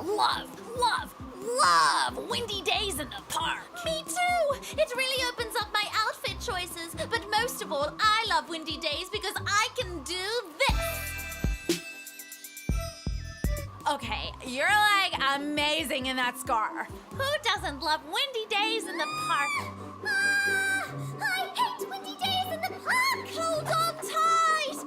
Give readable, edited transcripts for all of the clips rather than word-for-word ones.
love windy days in the park. Me too! It really opens up my outfit choices. But most of all, I love windy days because I can do this. Okay, you're like amazing in that scar. Who doesn't love windy days in the park? Ah! I hate windy days in the park! Hold on tight!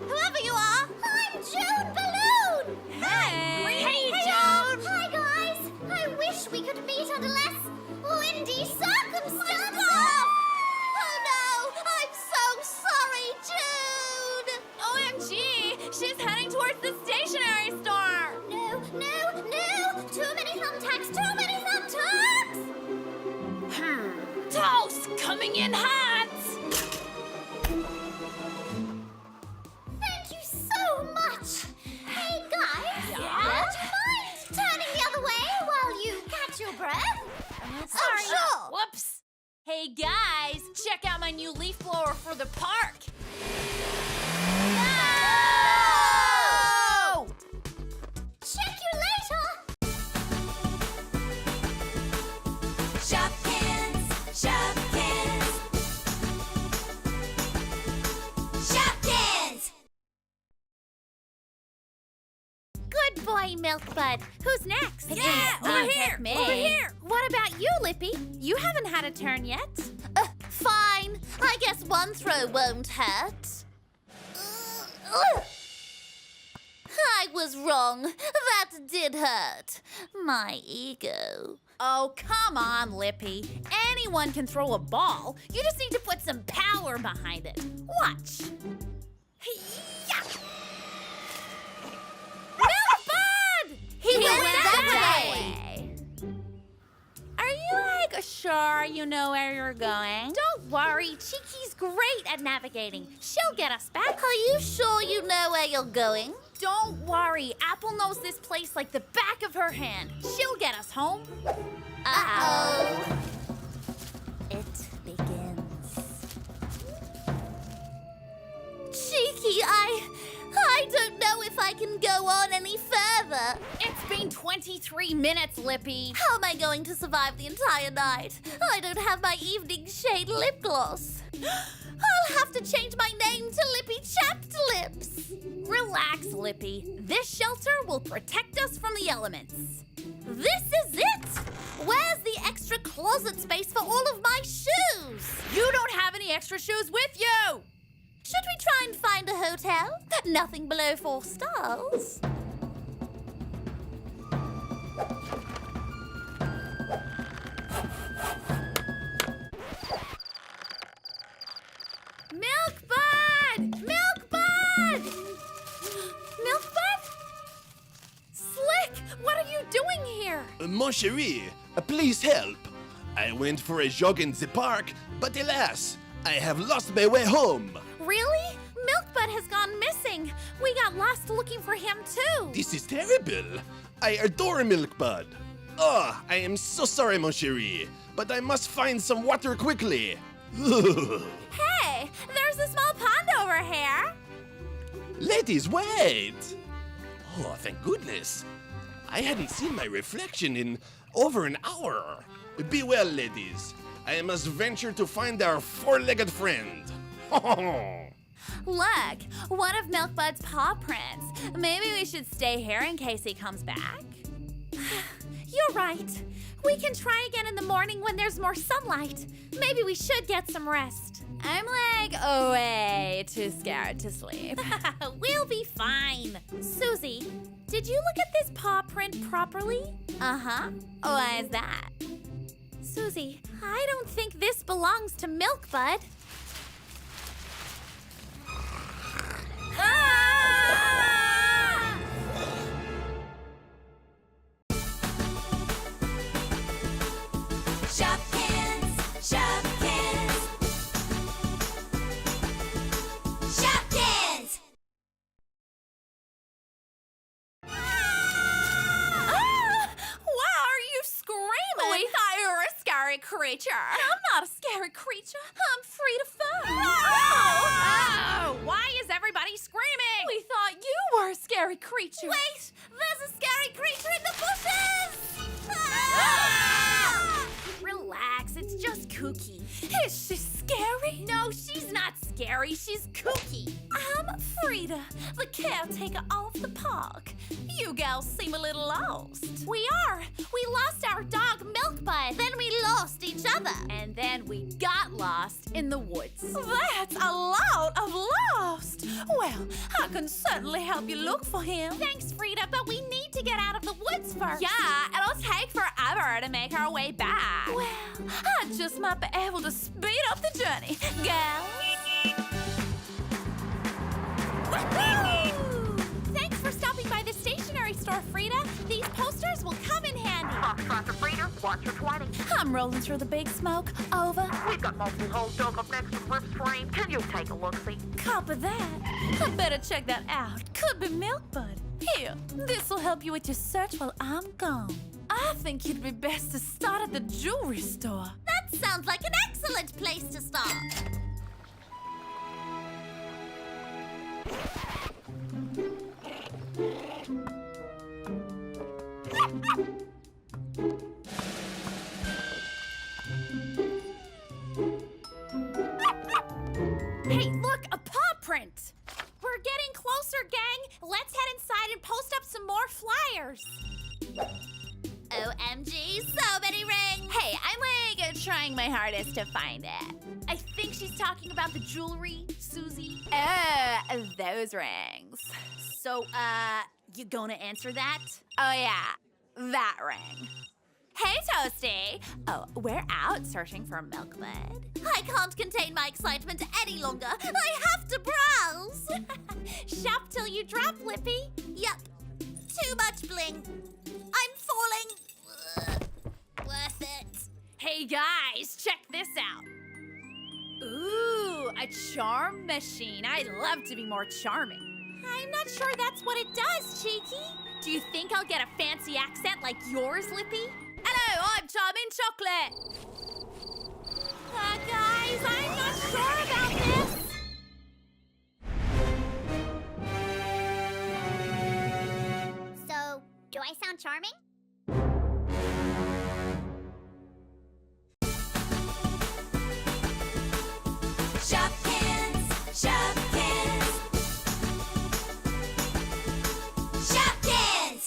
Whoever you are, I'm June Balloon! Hey, June! Hi, guys! I wish we could meet under less windy circumstances! Oh no! I'm so sorry, June! OMG, she's heading towards the stationery store. No! Too many thumbtacks! Toast coming in hot. Thank you so much! Hey, guys! Yeah? Would you mind turning the other way while you catch your breath? Sorry. Sure! Whoops. Hey guys, check out my new leaf blower for the park. No! Check you later! Shopkins, Shopkins, Shopkins! Good boy, Milkbud. Who's next? Yeah, over here, Me. over here. What about you, Lippy? You haven't had a turn yet. Fine. I guess one throw won't hurt. I was wrong. That did hurt. My ego. Oh, come on, Lippy. Anyone can throw a ball. You just need to put some power behind it. Watch. Milkbud! He went that way. Are you sure you know where you're going? Don't worry. Cheeky's great at navigating. She'll get us back. Are you sure you know where you're going? Don't worry. Apple knows this place like the back of her hand. She'll get us home. Uh-oh. It begins. Cheeky, I don't know if I can go on any further. It's been 23 minutes, Lippy. How am I going to survive the entire night? I don't have my evening shade lip gloss. I'll have to change my name to Lippy Chapped Lips. Relax, Lippy. This shelter will protect us from the elements. This is it! Where's the extra closet space for all of my shoes? You don't have any extra shoes with you! Should we try and find a hotel? Nothing below 4 stars. Milkbud! Milkbud! Milkbud? Slick, what are you doing here? Mon chéri, please help. I went for a jog in the park, but alas, I have lost my way home. Really? Milkbud has gone missing. We got lost looking for him too. This is terrible. I adore Milkbud. Oh, I am so sorry, mon chéri, but I must find some water quickly. Hey, there's a small pond over here. Ladies, wait! Oh, thank goodness. I hadn't seen my reflection in over an hour. Be well, ladies. I must venture to find our four-legged friend. Look, one of Milkbud's paw prints. Maybe we should stay here in case he comes back. You're right. We can try again in the morning when there's more sunlight. Maybe we should get some rest. I'm like way too scared to sleep. We'll be fine. Susie, did you look at this paw print properly? Uh-huh. Why is that? Susie, I don't think this belongs to Milkbud. Ah! Shopkins, Shopkins, Shopkins! Why are you screaming? We thought you were a scary creature. I'm not a scary creature. I'm free to fun. Oh! Why is everybody screaming? We thought you were a scary creature. Wait, there's a scary creature in Cookie. Is she scary? No, she's not scary. She's kooky. I'm Frida, the caretaker of the park. You gals seem a little lost. We are. We lost our dog Milkbud. Then we lost each other. And then we got lost in the woods. That's a lot of lost. Well, I can certainly help you look for him. Thanks, Frida, but we need to get out of the woods first. Yeah, it'll take forever to make our way back. Well, I just might be able to speed up the journey, gals. Woohoo! Thanks for stopping by the stationery store, Frida. These posters will come in handy. Foxtrot Frida, watch your 20. I'm rolling through the big smoke. Over. We've got multiple holes dug up next to Riff's frame. Can you take a look-see? Copy that. I better check that out. Could be Milkbud. Here, this'll help you with your search while I'm gone. I think you'd be best to start at the jewelry store. That sounds like an excellent place to start. Hey, look, a paw print. We're getting closer, gang. Let's head inside and post up some more flyers. OMG, so many rings. Hey, I'm trying my hardest to find it. I think she's talking about the jewelry, Susie. Those rings. So, you gonna answer that? Oh yeah, that ring. Hey, Toasty. Oh, we're out searching for Milkbud. I can't contain my excitement any longer. I have to browse. Shop till you drop, Lippy. Yup. Too much bling. I'm falling. Ugh. Worth it. Hey guys, check this out. Ooh, a charm machine. I'd love to be more charming. I'm not sure that's what it does, Cheeky. Do you think I'll get a fancy accent like yours, Lippy? Hello, I'm Charming Chocolate. Guys, I'm not sure about this. So, do I sound charming? Shopkins, Shopkins, Shopkins.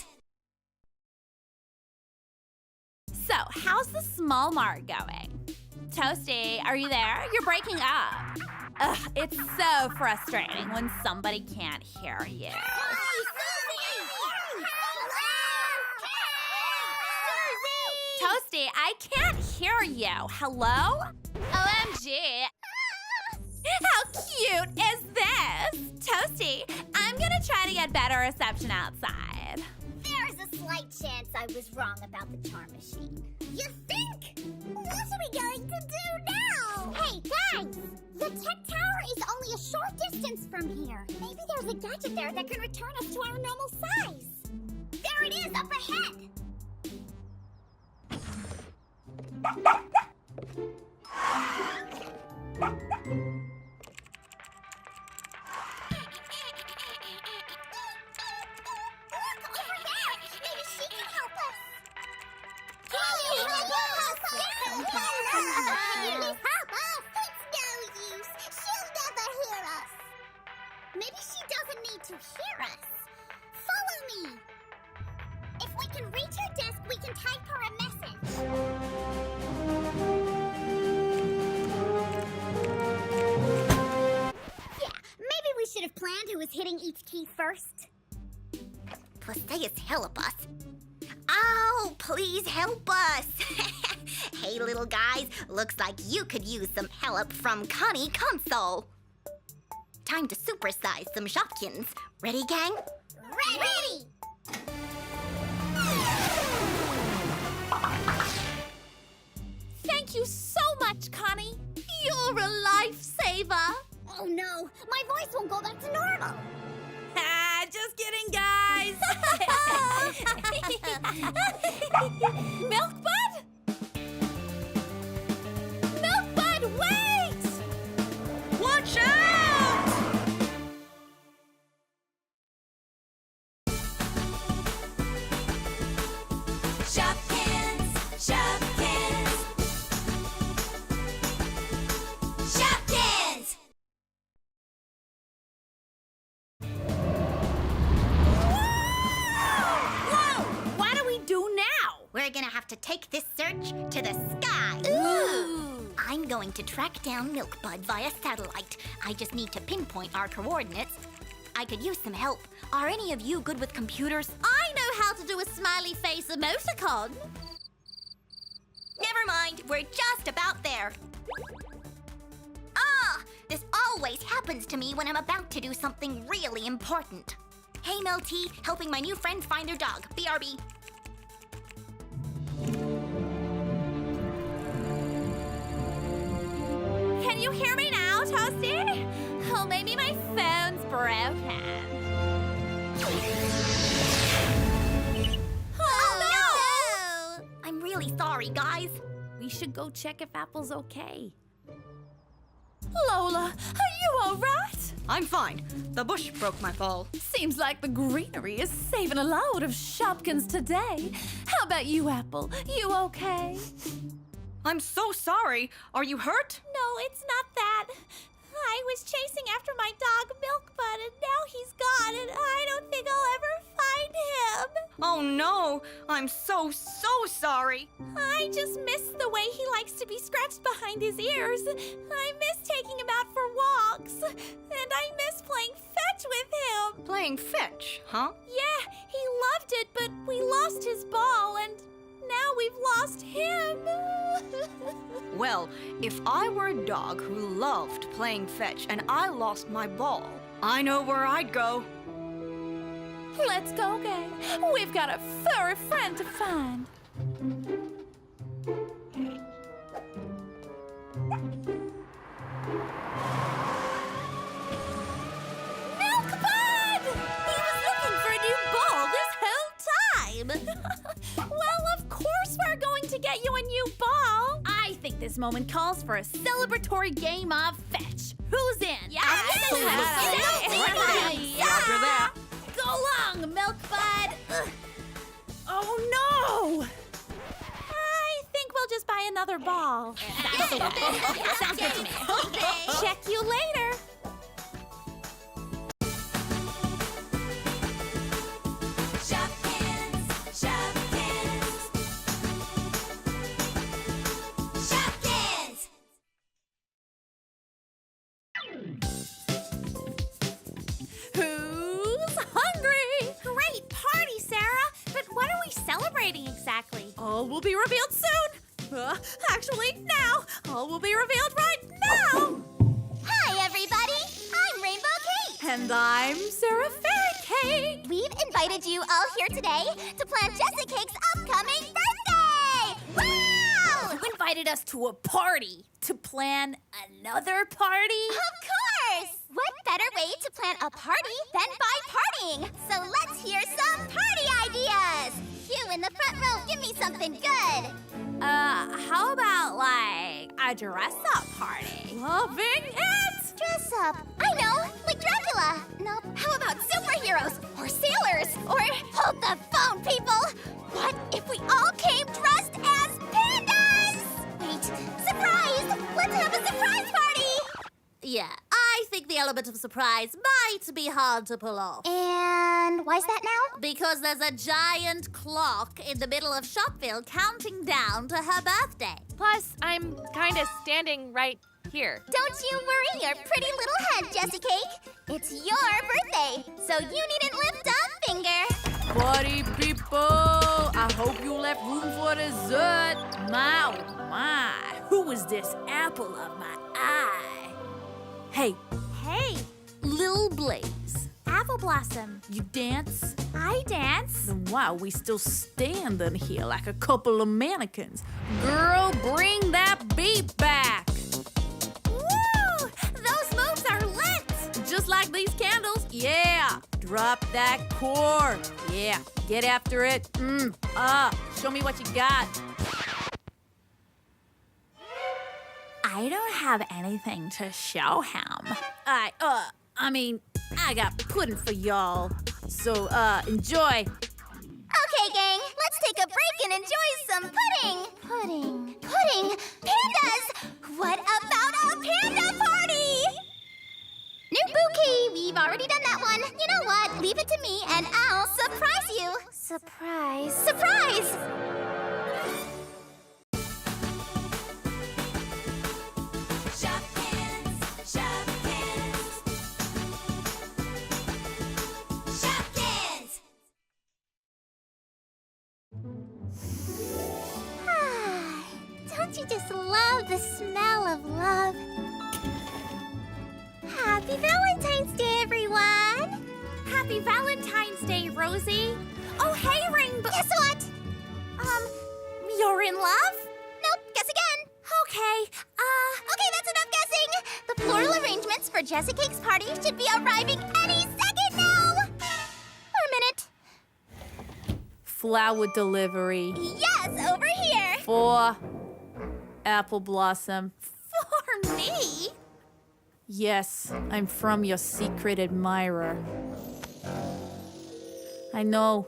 So, how's the small mart going? Toasty, are you there? You're breaking up. Ugh, it's so frustrating when somebody can't hear you. Toasty, I can't hear you. Hello? OMG. How cute is this? Toasty, I'm gonna try to get better reception outside. There's a slight chance I was wrong about the charm machine. You think? What are we going to do now? Hey, guys! The tech tower is only a short distance from here. Maybe there's a gadget there that can return us to our normal size. There it is, up ahead! Maybe she doesn't need to hear us. Follow me. If we can reach her desk, we can type her a message. Yeah, maybe we should have planned who was hitting each key first. Please help us. Oh, please help us. Hey, little guys, looks like you could use some help from Connie Console. Time to supersize some Shopkins. Ready, gang? Ready! Thank you so much, Connie. You're a lifesaver. Oh no, my voice won't go back to normal. Just kidding, guys. Milkbud? Milkbud, wait! Watch out! Shopkins, Shopkins, We're gonna have to take this search to the sky. Ooh. I'm going to track down Milkbud via satellite. I just need to pinpoint our coordinates. I could use some help. Are any of you good with computers? I know how to do a smiley face emoticon. Never mind, we're just about there. Ah! This always happens to me when I'm about to do something really important. Hey, Melty, helping my new friend find their dog. BRB. Can you hear me now, Toasty? Oh, maybe my phone's broken. Oh, no! I'm really sorry, guys. We should go check if Apple's okay. Lola, are you all right? I'm fine. The bush broke my fall. Seems like the greenery is saving a load of Shopkins today. How about you, Apple? You okay? I'm so sorry. Are you hurt? No, it's not that. I was chasing after my dog, Milkbud, and now he's gone, and I don't think I'll ever find him. Oh no, I'm so sorry. I just miss the way he likes to be scratched behind his ears. I miss taking him out for walks, and I miss playing fetch with him. Playing fetch, huh? Yeah, he loved it, but we lost his ball, and now we've lost him. Well, if I were a dog who loved playing fetch and I lost my ball, I know where I'd go. Let's go, gang. We've got a furry friend to find. Milkbud! He was looking for a new ball this whole time. Well, of course we're going to get you a new ball. I think this moment calls for a celebratory game of fetch. Who's in? Yeah, Absolutely. After that. Go along, Milkbud. Ugh. Oh no! I think we'll just buy another ball. Sounds good to me. Check you later. Shopkins, Shopkins, Shopkins. Who's hungry? Great party, Sarah. But what are we celebrating exactly? All will be revealed soon. Actually, now. All will be revealed right now. Hi, everybody. I'm Rainbow Kate. And I'm Sarah Fairy Cake. We've invited you all here today to plan Jessicake's upcoming birthday! Wow! You invited us to a party to plan another party? Of course! What better way to plan a party than by partying? So let's hear some party ideas! You in the front row, give me something good! How about like a dress-up party? Loving it! Dress up. I know, like Dracula. No, how about superheroes or sailors or hold the phone, people? What if we all came dressed as pandas? Wait, surprise! Let's have a surprise party! Yeah, I think the element of surprise might be hard to pull off. And why's that now? Because there's a giant clock in the middle of Shopville counting down to her birthday. Plus, I'm kind of standing right here. Don't you worry your pretty little head, Jessicake. It's your birthday, so you needn't lift a finger. Party people, I hope you left room for dessert. My, oh my, who is this apple of my eye? Hey, Lil Blaze, Apple Blossom, you dance? I dance. Then why are we still standing here like a couple of mannequins? Girl, bring that beat back. Woo! Those moves are lit. Just like these candles. Yeah. Drop that chord. Yeah. Get after it. Show me what you got. I don't have anything to show him. I got pudding for y'all. So, enjoy. Okay, gang, let's take a break and enjoy some pudding. Pudding. Pandas! What about a panda party? New bouquet. We've already done that one. You know what? Leave it to me and I'll surprise you. Surprise. just love the smell of love. Happy Valentine's Day, everyone! Happy Valentine's Day, Rosie. Oh, hey, Rainbow. Guess what? You're in love? Nope, guess again. Okay, Okay, that's enough guessing. The floral arrangements for Jessicake's party should be arriving any second now. For a minute. flower delivery. Yes, over here. For Apple Blossom. For me? Yes, I'm from your secret admirer. I know.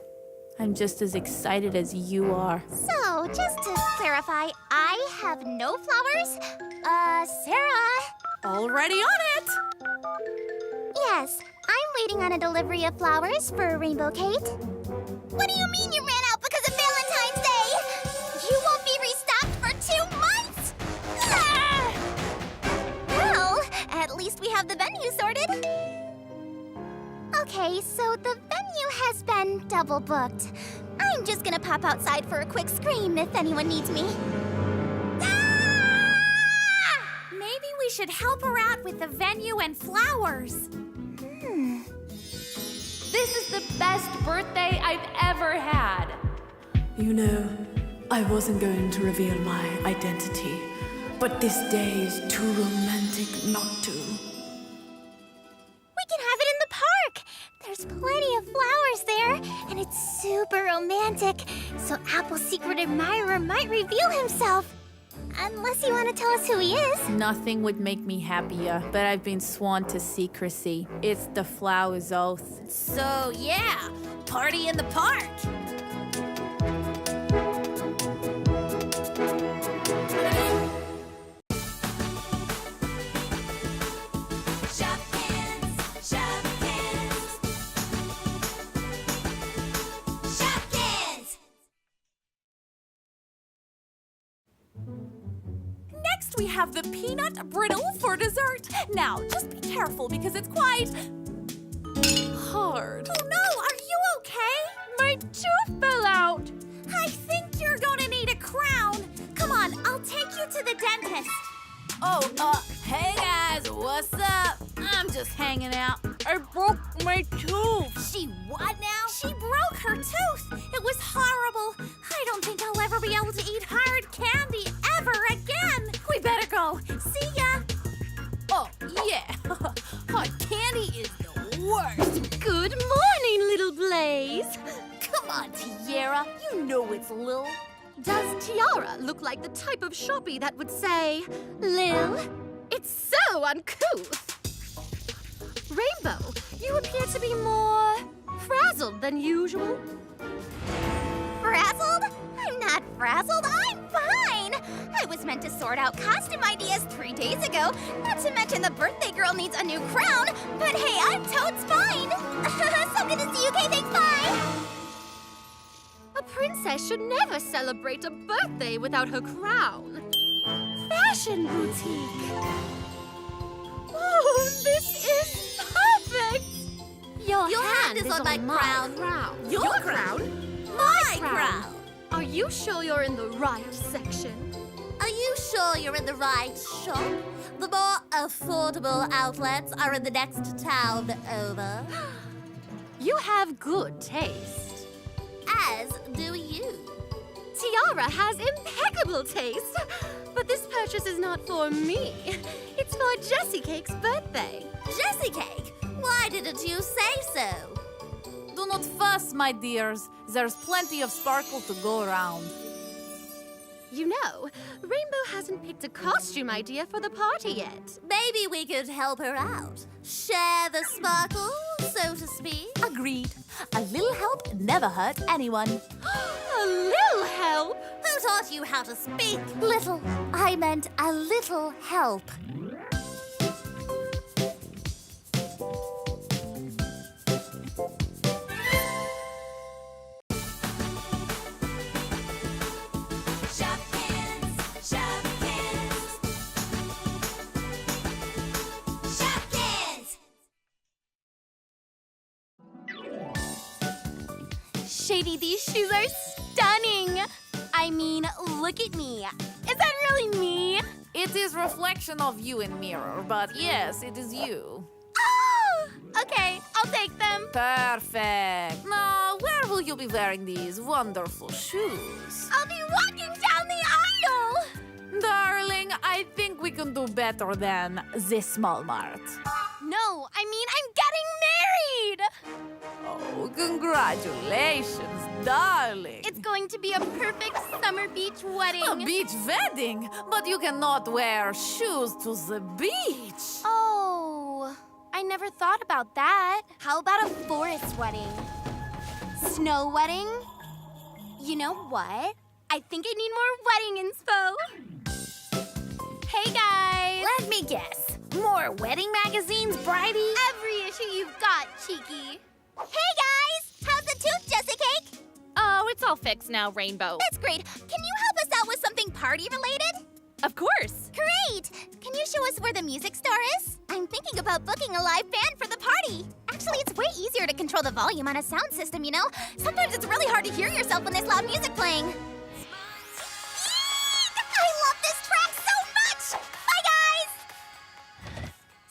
I'm just as excited as you are. So, just to clarify, I have no flowers. Sarah. Already on it! Yes, I'm waiting on a delivery of flowers for Rainbow Kate. What do you mean you ran out because of Valentine's Day? You won't be restocked for 2 months! Ah! Well, at least we have the venue sorted. Okay, so the venue has been double booked. I'm just gonna pop outside for a quick scream if anyone needs me. Maybe we should help her out with the venue and flowers. This is the best birthday I've ever had. You know, I wasn't going to reveal my identity, but this day is too romantic not to. We can have it in the park. There's plenty of flowers there, and it's super romantic. So Apple's secret admirer might reveal himself. Unless you want to tell us who he is. Nothing would make me happier, but I've been sworn to secrecy. It's the flower's oath. So yeah, party in the park. Shopkins, Shopkins. Shopkins! Next, we have the peanut brittle for dessert. Now, just be careful because it's quite hard. Oh no, are you okay? My tooth fell out. I think you're gonna need a crown. Come on, I'll take you to the dentist. Oh, hey guys, what's up? I'm just hanging out. I broke my tooth. She what now? She broke her tooth. It was horrible. I don't think I'll ever be able to eat hard candy ever again. We better go. See ya. Oh, yeah. Hard candy is the worst. Good morning, little Blaze. Come on, Tiara. You know it's Lil. Does Tiara look like the type of shoppy that would say, Lil, it's so uncouth? Rainbow, you appear to be more frazzled than usual. Frazzled? I'm not frazzled. I'm fine. I was meant to sort out costume ideas 3 days ago. Not to mention the birthday girl needs a new crown. But hey, I'm totes fine. So good to see you, Kay. Thanks, bye. A princess should never celebrate a birthday without her crown. Fashion boutique. Oh, this is perfect. Your hand is on my crown. Your crown? My crown. Are you sure you're in the right section? Are you sure you're in the right shop? The more affordable outlets are in the next town over. You have good taste. As do you. Tiara has impeccable taste. But this purchase is not for me. It's for Jessicake's birthday. Jessicake, why didn't you say so? Do not fuss, my dears. There's plenty of sparkle to go around. You know, Rainbow hasn't picked a costume idea for the party yet. Maybe we could help her out. Share the sparkle, so to speak. Agreed. A little help never hurt anyone. A little help? Who taught you how to speak? Little. I meant a little help. Shopkins, Shopkins. Shopkins! Shady, these shoes are stunning. I mean, look at me. Is that really me? It is reflection of you in mirror, but yes, it is you. Oh! Okay, I'll take them. Perfect. Now, where will you be wearing these wonderful shoes? I'll be walking down the aisle! Darling, I think we can do better than the small mart. No, I mean I'm getting married! Oh, congratulations, darling. It's going to be a perfect summer beach wedding. A beach wedding, but you cannot wear shoes to the beach. Oh, I never thought about that. How about a forest wedding? Snow wedding? You know what? I think I need more wedding inspo. Hey guys! Let me guess. More wedding magazines, Bridie? Every issue you've got, Cheeky. Hey guys! How's the tooth, Jessicake? Oh, it's all fixed now, Rainbow. That's great. Can you help us out with something party related? Of course. Great! Can you show us where the music store is? I'm thinking about booking a live band for the party. Actually, it's way easier to control the volume on a sound system, you know? Sometimes it's really hard to hear yourself when there's loud music playing. Eek! I love this track so much! Bye, guys!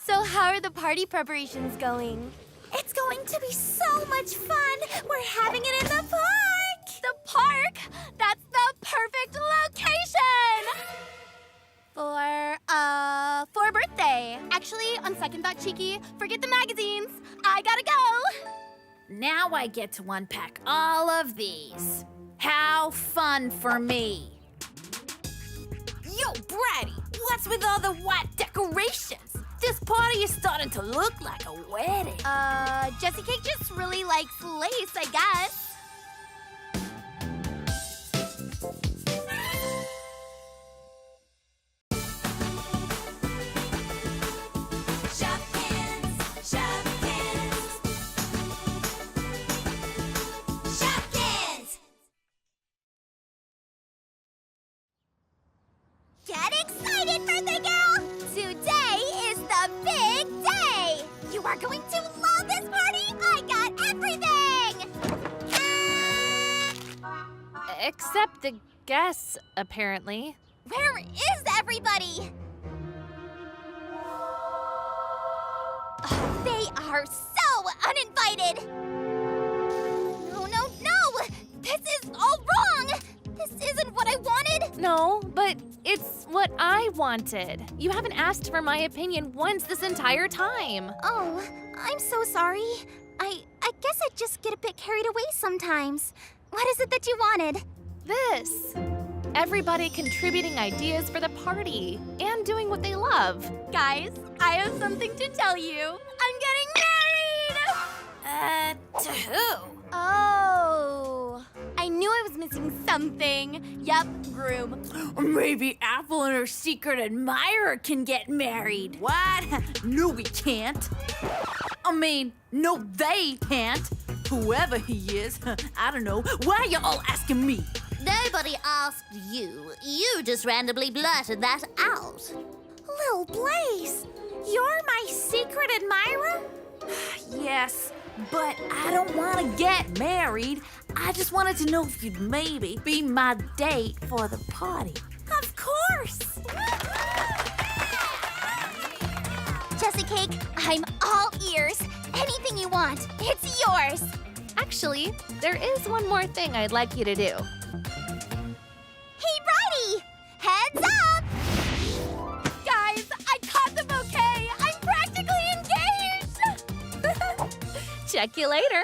So how are the party preparations going? It's going to be so much fun! We're having it in the park! The park? That's the perfect location! For a birthday. Actually, on second thought, Cheeky, forget the magazines. I gotta go. Now I get to unpack all of these. How fun for me. Yo, Bridie, what's with all the white decorations? This party is starting to look like a wedding. Jessicake just really likes lace, I guess. Shopkins, Shopkins. Shopkins. Get excited, birthday girl! Today is the big day! You are going to love this party! I got everything! Except the guests, apparently. Where is everybody? Oh, they are so uninvited! No, no, no! This is all wrong! This isn't what I wanted! No, but it's what I wanted. You haven't asked for my opinion once this entire time. Oh, I'm so sorry. I guess I just get a bit carried away sometimes. What is it that you wanted? This. Everybody contributing ideas for the party and doing what they love. Guys, I have something to tell you. I'm getting married! To who? Oh. I knew I was missing something. Yep, groom. Maybe Apple and her secret admirer can get married. What? No, we can't. I mean, no, they can't. Whoever he is, I don't know. Why are you all asking me? Nobody asked you. You just randomly blurted that out. Lil Blaze, you're my secret admirer? Yes, but I don't want to get married. I just wanted to know if you'd maybe be my date for the party. Of course! Jessicake, I'm all ears. Anything you want, it's yours. Actually, there is one more thing I'd like you to do. Hey, Bridie! Heads up! Guys, I caught the bouquet! I'm practically engaged! Check you later.